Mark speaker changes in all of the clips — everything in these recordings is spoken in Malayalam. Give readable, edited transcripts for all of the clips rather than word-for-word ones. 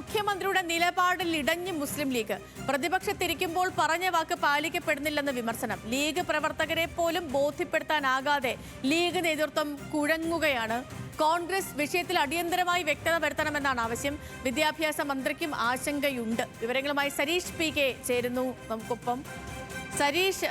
Speaker 1: മുഖ്യമന്ത്രിയുടെ നിലപാടിൽ ഇടഞ്ഞ് മുസ്ലിം ലീഗ്. പ്രതിപക്ഷത്തിരിക്കുമ്പോൾ പറഞ്ഞ വാക്ക് പാലിക്കപ്പെടുന്നില്ലെന്ന് വിമർശനം. ലീഗ് പ്രവർത്തകരെ പോലും ബോധ്യപ്പെടുത്താനാകാതെ ലീഗ് നേതൃത്വം കുഴങ്ങുകയാണ്. കോൺഗ്രസ് വിഷയത്തിൽ അടിയന്തരമായി വ്യക്തത വരുത്തണമെന്നാണ് ആവശ്യം. വിദ്യാഭ്യാസ മന്ത്രിക്കും ആശങ്കയുണ്ട്. വിവരങ്ങളുമായി സരീഷ് പി കെ ചേരുന്നു നമുക്കൊപ്പം. സരീഷ്,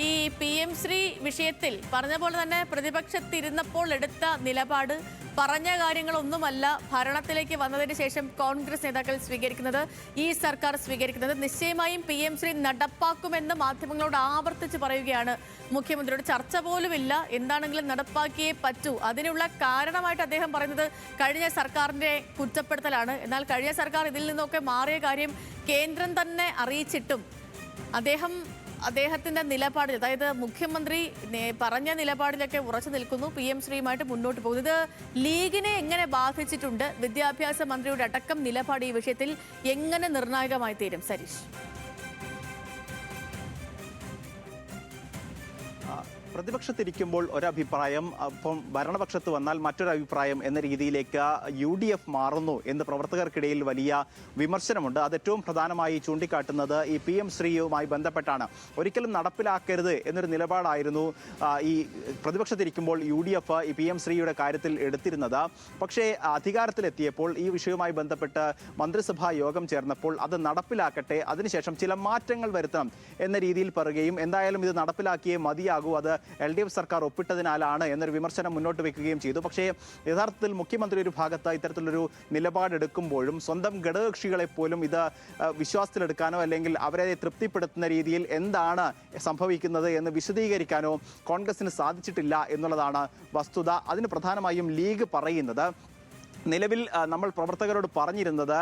Speaker 1: ഈ PM ശ്രീ വിഷയത്തിൽ പറഞ്ഞ പോലെ തന്നെ പ്രതിപക്ഷത്തിരുന്നപ്പോൾ എടുത്ത നിലപാട്, പറഞ്ഞ കാര്യങ്ങളൊന്നുമല്ല ഭരണത്തിലേക്ക് വന്നതിന് ശേഷം കോൺഗ്രസ് നേതാക്കൾ സ്വീകരിക്കുന്നത്, ഈ സർക്കാർ സ്വീകരിക്കുന്നത്. നിശ്ചയമായും PM ശ്രീ നടപ്പാക്കുമെന്ന് മാധ്യമങ്ങളോട് ആവർത്തിച്ച് പറയുകയാണ്. മുഖ്യമന്ത്രിയോട് ചർച്ച പോലുമില്ല, എന്താണെങ്കിലും നടപ്പാക്കിയേ പറ്റൂ. അതിനുള്ള കാരണമായിട്ട് അദ്ദേഹം പറയുന്നത് കഴിഞ്ഞ സർക്കാരിന്റെ കുറ്റപ്പെടുത്തലാണ്. എന്നാൽ കഴിഞ്ഞ സർക്കാർ ഇതിൽ നിന്നൊക്കെ മാറിയ കാര്യം കേന്ദ്രം തന്നെ അറിയിച്ചിട്ടും അദ്ദേഹത്തിന്റെ നിലപാടിൽ, അതായത് മുഖ്യമന്ത്രി പറഞ്ഞ നിലപാടിലൊക്കെ ഉറച്ചു നിൽക്കുന്നു. PM ശ്രീയുമായിട്ട് മുന്നോട്ട് പോകുന്നു. ഇത് ലീഗിനെ എങ്ങനെ ബാധിച്ചിട്ടുണ്ട്? വിദ്യാഭ്യാസ മന്ത്രിയുടെ അടക്കം നിലപാട് ഈ വിഷയത്തിൽ എങ്ങനെ നിർണായകമായി തീരും? സരീഷ്,
Speaker 2: പ്രതിപക്ഷത്തിരിക്കുമ്പോൾ ഒരഭിപ്രായം, അപ്പം ഭരണപക്ഷത്ത് വന്നാൽ മറ്റൊരു അഭിപ്രായം എന്ന രീതിയിലേക്ക് UDF മാറുന്നു എന്ന് പ്രവർത്തകർക്കിടയിൽ വലിയ വിമർശനമുണ്ട്. അത് ഏറ്റവും പ്രധാനമായി ചൂണ്ടിക്കാട്ടുന്നത് ഈ PM ശ്രീയുമായി ബന്ധപ്പെട്ടാണ്. ഒരിക്കലും നടപ്പിലാക്കരുത് എന്നൊരു നിലപാടായിരുന്നു ഈ പ്രതിപക്ഷത്തിരിക്കുമ്പോൾ UDF ഈ PM ശ്രീയുടെ കാര്യത്തിൽ എടുത്തിരുന്നത്. പക്ഷേ അധികാരത്തിലെത്തിയപ്പോൾ ഈ വിഷയവുമായി ബന്ധപ്പെട്ട് മന്ത്രിസഭാ യോഗം ചേർന്നപ്പോൾ അത് നടപ്പിലാക്കട്ടെ, അതിനുശേഷം ചില മാറ്റങ്ങൾ വരുത്തണം എന്ന രീതിയിൽ പറയുകയും എന്തായാലും ഇത് നടപ്പിലാക്കിയേ മതിയാകൂ, അത് LDF സർക്കാർ ഒപ്പിട്ടതിനാലാണ് എന്നൊരു വിമർശനം മുന്നോട്ട് വെക്കുകയും ചെയ്തു. പക്ഷേ യഥാർത്ഥത്തിൽ മുഖ്യമന്ത്രി ഒരു ഭാഗത്ത് ഇത്തരത്തിലൊരു നിലപാടെടുക്കുമ്പോഴും സ്വന്തം ഘടകകക്ഷികളെ പോലും ഇത് വിശ്വാസത്തിലെടുക്കാനോ അല്ലെങ്കിൽ അവരെ തൃപ്തിപ്പെടുത്തുന്ന രീതിയിൽ എന്താണ് സംഭവിക്കുന്നത് എന്ന് വിശദീകരിക്കാനോ കോൺഗ്രസിന് സാധിച്ചിട്ടില്ല എന്നുള്ളതാണ് വസ്തുത. അതിന് പ്രധാനമായും ലീഗ് പറയുന്നത്, നിലവിൽ നമ്മൾ പ്രവർത്തകരോട് പറഞ്ഞിരുന്നത്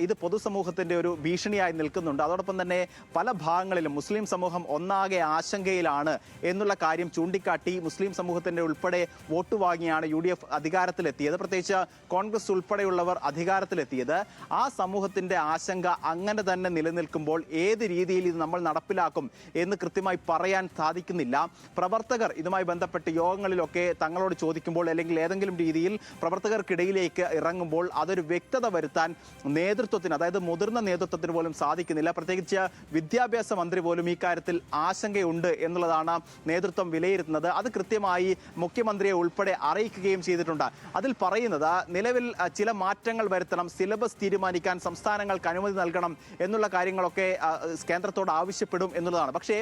Speaker 2: ഇത് പൊതുസമൂഹത്തിൻ്റെ ഒരു ഭീഷണിയായി നിൽക്കുന്നുണ്ട്. അതോടൊപ്പം തന്നെ പല ഭാഗങ്ങളിലും മുസ്ലിം സമൂഹം ഒന്നാകെ ആശങ്കയിലാണ് എന്നുള്ള കാര്യം ചൂണ്ടിക്കാട്ടി മുസ്ലിം സമൂഹത്തിൻ്റെ ഉൾപ്പെടെ വോട്ട് വാങ്ങിയാണ് UDF അധികാരത്തിലെത്തിയത്. പ്രത്യേകിച്ച് കോൺഗ്രസ് ഉൾപ്പെടെയുള്ളവർ അധികാരത്തിലെത്തിയത്. ആ സമൂഹത്തിൻ്റെ ആശങ്ക അങ്ങനെ തന്നെ നിലനിൽക്കുമ്പോൾ ഏത് രീതിയിൽ ഇത് നമ്മൾ നടപ്പിലാക്കും എന്ന് കൃത്യമായി പറയാൻ സാധിക്കുന്നില്ല. പ്രവർത്തകർ ഇതുമായി ബന്ധപ്പെട്ട് യോഗങ്ങളിലൊക്കെ തങ്ങളോട് ചോദിക്കുമ്പോൾ അല്ലെങ്കിൽ ഏതെങ്കിലും രീതിയിൽ പ്രവർത്തകർക്കിടയിലേക്ക് ഇറങ്ങുമ്പോൾ അതൊരു വ്യക്തത വരുത്താൻ നേതൃത്വത്തിന്, അതായത് മുതിർന്ന നേതൃത്വത്തിന് പോലും സാധിക്കുന്നില്ല. പ്രത്യേകിച്ച് വിദ്യാഭ്യാസ മന്ത്രി പോലും ഈ കാര്യത്തിൽ ആശങ്കയുണ്ട് എന്നുള്ളതാണ് നേതൃത്വം വിലയിരുത്തുന്നത്. അത് കൃത്യമായി മുഖ്യമന്ത്രിയെ ഉൾപ്പെടെ അറിയിക്കുകയും ചെയ്തിട്ടുണ്ട്. അതിൽ പറയുന്നത് നിലവിൽ ചില മാറ്റങ്ങൾ വരുത്തണം, സിലബസ് തീരുമാനിക്കാൻ സംസ്ഥാനങ്ങൾക്ക് അനുമതി നൽകണം എന്നുള്ള കാര്യങ്ങളൊക്കെ കേന്ദ്രത്തോട് ആവശ്യപ്പെടും എന്നുള്ളതാണ്. പക്ഷേ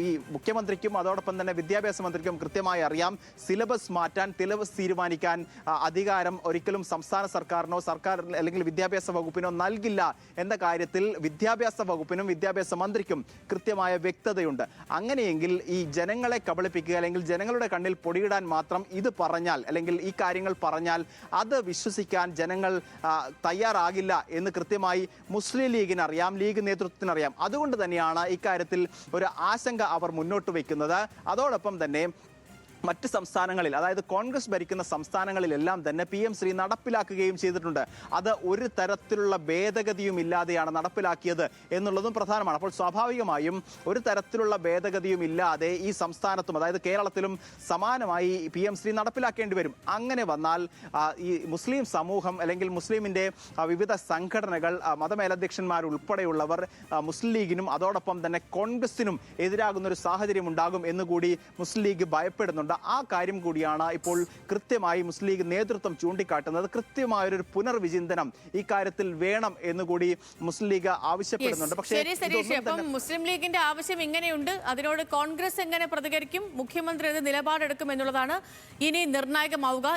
Speaker 2: ഈ മുഖ്യമന്ത്രിക്കും അതോടൊപ്പം തന്നെ വിദ്യാഭ്യാസ മന്ത്രിക്കും കൃത്യമായി അറിയാം, സിലബസ് മാറ്റാൻ, സിലബസ് തീരുമാനിക്കാൻ അധികാരം ഒരിക്കലും സംസ്ഥാന സർക്കാരിനോ സർക്കാർ അല്ലെങ്കിൽ വിദ്യാഭ്യാസ വകുപ്പിനോ നൽകില്ല എന്ന കാര്യത്തിൽ വിദ്യാഭ്യാസ വകുപ്പിനും വിദ്യാഭ്യാസ മന്ത്രിക്കും കൃത്യമായ വ്യക്തതയുണ്ട്. അങ്ങനെയെങ്കിൽ ഈ ജനങ്ങളെ കബളിപ്പിക്കുക അല്ലെങ്കിൽ ജനങ്ങളുടെ കണ്ണിൽ പൊടിയിടാൻ മാത്രം ഇത് പറഞ്ഞാൽ അല്ലെങ്കിൽ ഈ കാര്യങ്ങൾ പറഞ്ഞാൽ അത് വിശ്വസിക്കാൻ ജനങ്ങൾ തയ്യാറാകില്ല എന്ന് കൃത്യമായി മുസ്ലിം ലീഗിനറിയാം, ലീഗ് നേതൃത്വത്തിനറിയാം. അതുകൊണ്ട് തന്നെയാണ് ഇക്കാര്യത്തിൽ ഒരു ആശങ്ക അവർ മുന്നോട്ട് വയ്ക്കുന്നത്. അതോടൊപ്പം തന്നെ മറ്റ് സംസ്ഥാനങ്ങളിൽ, അതായത് കോൺഗ്രസ് ഭരിക്കുന്ന സംസ്ഥാനങ്ങളിലെല്ലാം തന്നെ PM ശ്രീ നടപ്പിലാക്കുകയും ചെയ്തിട്ടുണ്ട്. അത് ഒരു തരത്തിലുള്ള ഭേദഗതിയും ഇല്ലാതെയാണ് നടപ്പിലാക്കിയത് എന്നുള്ളതും പ്രധാനമാണ്. അപ്പോൾ സ്വാഭാവികമായും ഒരു തരത്തിലുള്ള ഭേദഗതിയും ഇല്ലാതെ ഈ സംസ്ഥാനത്തും, അതായത് കേരളത്തിലും സമാനമായി PM ശ്രീ നടപ്പിലാക്കേണ്ടി വരും. അങ്ങനെ വന്നാൽ ഈ മുസ്ലിം സമൂഹം അല്ലെങ്കിൽ മുസ്ലിമിൻ്റെ വിവിധ സംഘടനകൾ, മതമേലധ്യക്ഷന്മാരുൾപ്പെടെയുള്ളവർ മുസ്ലിം ലീഗിനും അതോടൊപ്പം തന്നെ കോൺഗ്രസിനും എതിരാകുന്ന ഒരു സാഹചര്യം ഉണ്ടാകും എന്നുകൂടി മുസ്ലിം ലീഗ് ഭയപ്പെടുന്നുണ്ട്. ആ കാര്യം കൂടിയാണ് ഇപ്പോൾ കൃത്യമായി മുസ്ലിം ലീഗ് നേതൃത്വം ചൂണ്ടിക്കാട്ടുന്നത്. കൃത്യമായൊരു പുനർവിചിന്തനം ഈ കാര്യത്തിൽ വേണം എന്നുകൂടി മുസ്ലിം ലീഗ് ആവശ്യപ്പെടുന്നുണ്ട്. പക്ഷേ
Speaker 1: മുസ്ലിം ലീഗിന്റെ ആവശ്യം ഇങ്ങനെയുണ്ട്, അതിനോട് കോൺഗ്രസ് എങ്ങനെ പ്രതികരിക്കും, മുഖ്യമന്ത്രി നിലപാടെടുക്കും എന്നുള്ളതാണ് ഇനി നിർണായകമാവുക.